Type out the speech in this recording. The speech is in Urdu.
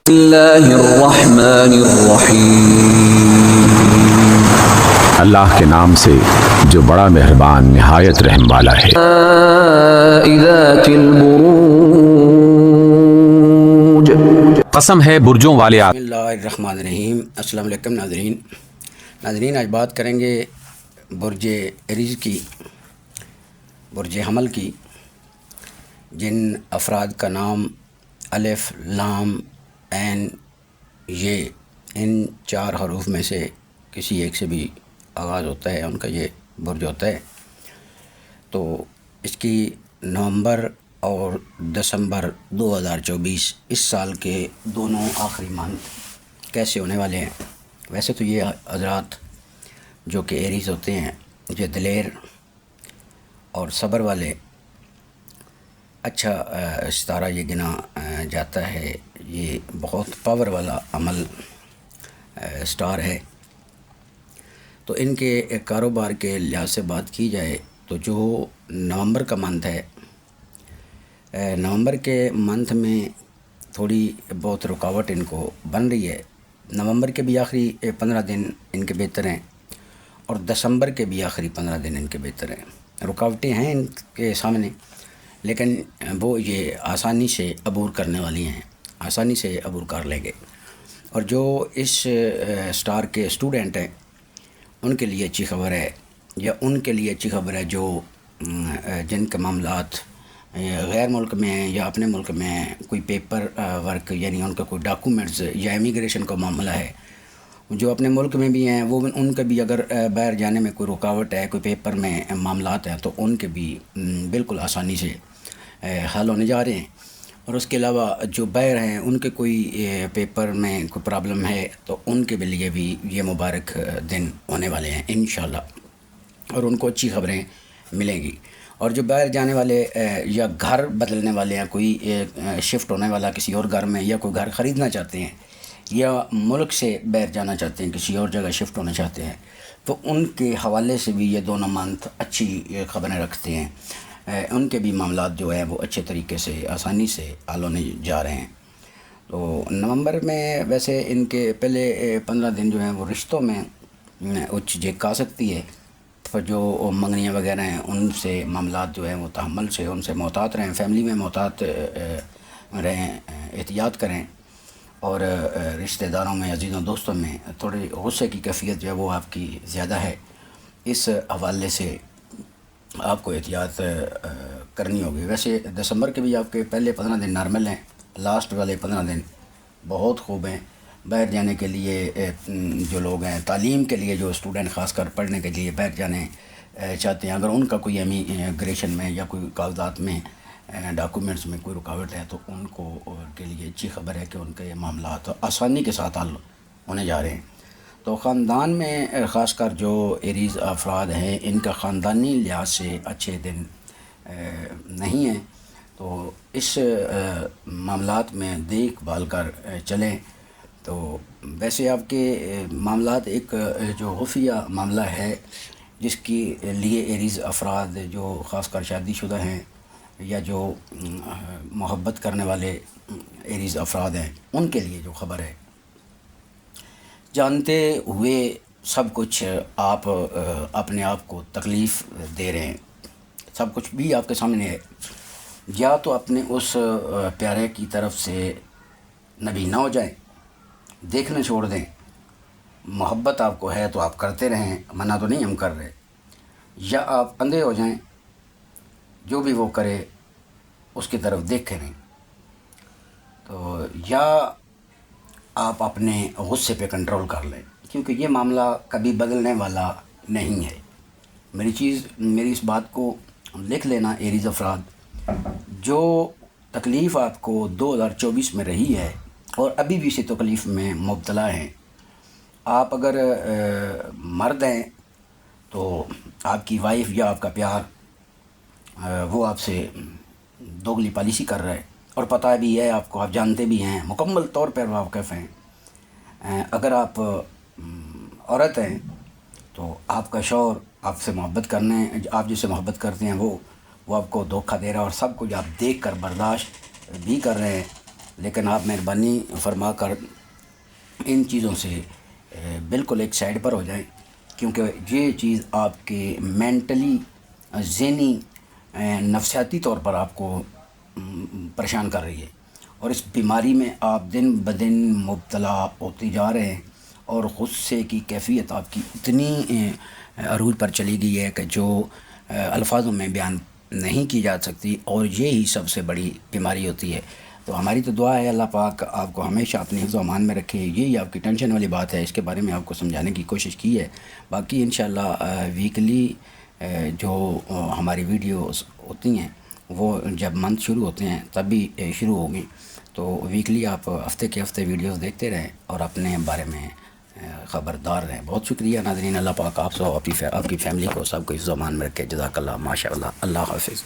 اللہ الرحمن الرحیم اللہ کے نام سے جو بڑا مہربان نہایت رحم والا ہے۔ ذات البروج، قسم ہے برجوں والے بسم اللہ الرحمن الرحیم۔ السلام علیکم ناظرین، آج بات کریں گے برج ایریز کی، برج حمل کی، جن افراد کا نام الف لام عین یہ ان 4 حروف میں سے کسی ایک سے بھی آغاز ہوتا ہے، ان کا یہ برج ہوتا ہے۔ تو اس کی نومبر اور دسمبر 2024 اس سال کے دونوں آخری منتھ کیسے ہونے والے ہیں۔ ویسے تو یہ حضرات جو کہ ایریز ہوتے ہیں، یہ دلیر اور صبر والے، اچھا ستارہ یہ گنا جاتا ہے، یہ بہت پاور والا عمل سٹار ہے۔ تو ان کے کاروبار کے لحاظ سے بات کی جائے تو جو نومبر کا منتھ ہے، نومبر کے منتھ میں تھوڑی بہت رکاوٹ ان کو بن رہی ہے۔ نومبر کے بھی آخری 15 دن ان کے بہتر ہیں اور دسمبر کے بھی آخری 15 دن ان کے بہتر ہیں۔ رکاوٹیں ہیں ان کے سامنے، لیکن وہ یہ آسانی سے عبور کرنے والی ہیں، آسانی سے عبور کر لیں گے۔ اور جو اس سٹار کے اسٹوڈنٹ ہیں ان کے لیے اچھی خبر ہے، یا ان کے لیے اچھی خبر ہے جو جن کے معاملات غیر ملک میں ہیں یا اپنے ملک میں ہیں، کوئی پیپر ورک یعنی ان کا کوئی ڈاکومنٹس یا امیگریشن کا معاملہ ہے، جو اپنے ملک میں بھی ہیں، وہ ان کے بھی اگر باہر جانے میں کوئی رکاوٹ ہے، کوئی پیپر میں معاملات ہیں، تو ان کے بھی بالکل آسانی سے حل ہونے جا رہے ہیں۔ اور اس کے علاوہ جو باہر ہیں ان کے کوئی پیپر میں کوئی پرابلم ہے تو ان کے لیے بھی یہ مبارک دن ہونے والے ہیں انشاءاللہ، اور ان کو اچھی خبریں ملیں گی۔ اور جو باہر جانے والے یا گھر بدلنے والے ہیں، کوئی شفٹ ہونے والا کسی اور گھر میں، یا کوئی گھر خریدنا چاہتے ہیں، یا ملک سے باہر جانا چاہتے ہیں، کسی اور جگہ شفٹ ہونا چاہتے ہیں، تو ان کے حوالے سے بھی یہ دونوں منتھ اچھی خبریں رکھتے ہیں۔ ان کے بھی معاملات جو ہے وہ اچھے طریقے سے آسانی سے حل ہونے جا رہے ہیں۔ تو نومبر میں ویسے ان کے پہلے 15 دن جو ہیں وہ رشتوں میں اچھ جھک آ سکتی ہے، تو جو منگنیاں وغیرہ ہیں ان سے معاملات جو ہیں وہ تحمل سے ان سے محتاط رہیں، فیملی میں محتاط رہیں، احتیاط کریں، اور رشتہ داروں میں، عزیزوں دوستوں میں تھوڑی غصے کی کیفیت جو ہے وہ آپ کی زیادہ ہے۔ اس حوالے سے آپ کو احتیاط کرنی ہوگی۔ ویسے دسمبر کے بھی آپ کے پہلے 15 دن نارمل ہیں، لاسٹ والے 15 دن بہت خوب ہیں۔ باہر جانے کے لیے جو لوگ ہیں، تعلیم کے لیے جو اسٹوڈنٹ خاص کر پڑھنے کے لیے باہر جانے چاہتے ہیں، اگر ان کا کوئی امیگریشن میں یا کوئی کاغذات میں ڈاکومنٹس میں کوئی رکاوٹ ہے تو ان کو کے لیے اچھی خبر ہے کہ ان کے معاملات آسانی کے ساتھ حل ہونے جا رہے ہیں۔ تو خاندان میں خاص کر جو ایریز افراد ہیں ان کا خاندانی لحاظ سے اچھے دن نہیں ہیں، تو اس معاملات میں دیکھ بھال کر چلیں۔ تو ویسے آپ کے معاملات ایک جو خفیہ معاملہ ہے جس کے لیے ایریز افراد جو خاص کر شادی شدہ ہیں یا جو محبت کرنے والے ایریز افراد ہیں ان کے لیے جو خبر ہے، جانتے ہوئے سب کچھ آپ اپنے آپ کو تکلیف دے رہے ہیں، سب کچھ بھی آپ کے سامنے ہے، یا تو اپنے اس پیارے کی طرف سے نبی نہ ہو جائیں، دیکھنا چھوڑ دیں، محبت آپ کو ہے تو آپ کرتے رہیں، منع تو نہیں ہم کر رہے، یا آپ اندھے ہو جائیں، جو بھی وہ کرے اس کی طرف دیکھے نہیں، تو یا آپ اپنے غصے پہ کنٹرول کر لیں، کیونکہ یہ معاملہ کبھی بدلنے والا نہیں ہے۔ میری اس بات کو لکھ لینا ایریز افراد، جو تکلیف آپ کو 2024 میں رہی ہے اور ابھی بھی اسی تکلیف میں مبتلا ہیں۔ آپ اگر مرد ہیں تو آپ کی وائف یا آپ کا پیار وہ آپ سے دوگلی پالیسی کر رہا ہے، اور پتہ بھی ہے آپ کو، آپ جانتے بھی ہیں، مکمل طور پر واقف ہیں۔ اگر آپ عورت ہیں تو آپ کا شوہر آپ سے محبت کرنے، آپ جس سے محبت کرتے ہیں وہ آپ کو دھوکہ دے رہا ہے، اور سب کچھ آپ دیکھ کر برداشت بھی کر رہے ہیں، لیکن آپ مہربانی فرما کر ان چیزوں سے بالکل ایک سائڈ پر ہو جائیں، کیونکہ یہ چیز آپ کے مینٹلی، ذہنی، نفسیاتی طور پر آپ کو پریشان کر رہی ہے، اور اس بیماری میں آپ دن بدن مبتلا ہوتے جا رہے ہیں، اور غصے کی کیفیت آپ کی اتنی عروج پر چلی گئی ہے کہ جو الفاظوں میں بیان نہیں کی جا سکتی، اور یہی سب سے بڑی بیماری ہوتی ہے۔ تو ہماری تو دعا ہے اللہ پاک آپ کو ہمیشہ اپنے حفظ و امان میں رکھے۔ یہی آپ کی ٹینشن والی بات ہے، اس کے بارے میں آپ کو سمجھانے کی کوشش کی ہے۔ باقی انشاءاللہ ویکلی جو ہماری ویڈیوز ہوتی ہیں وہ جب منتھ شروع ہوتے ہیں تب بھی شروع ہوگی، تو ویکلی آپ ہفتے کے ہفتے ویڈیوز دیکھتے رہیں اور اپنے بارے میں خبردار رہیں۔ بہت شکریہ ناظرین، اللہ پاک آپ سب آپ کی فیملی کو سب کو حفظ و امان میں رکھے۔ جزاک اللہ، ماشاء اللہ، اللہ حافظ۔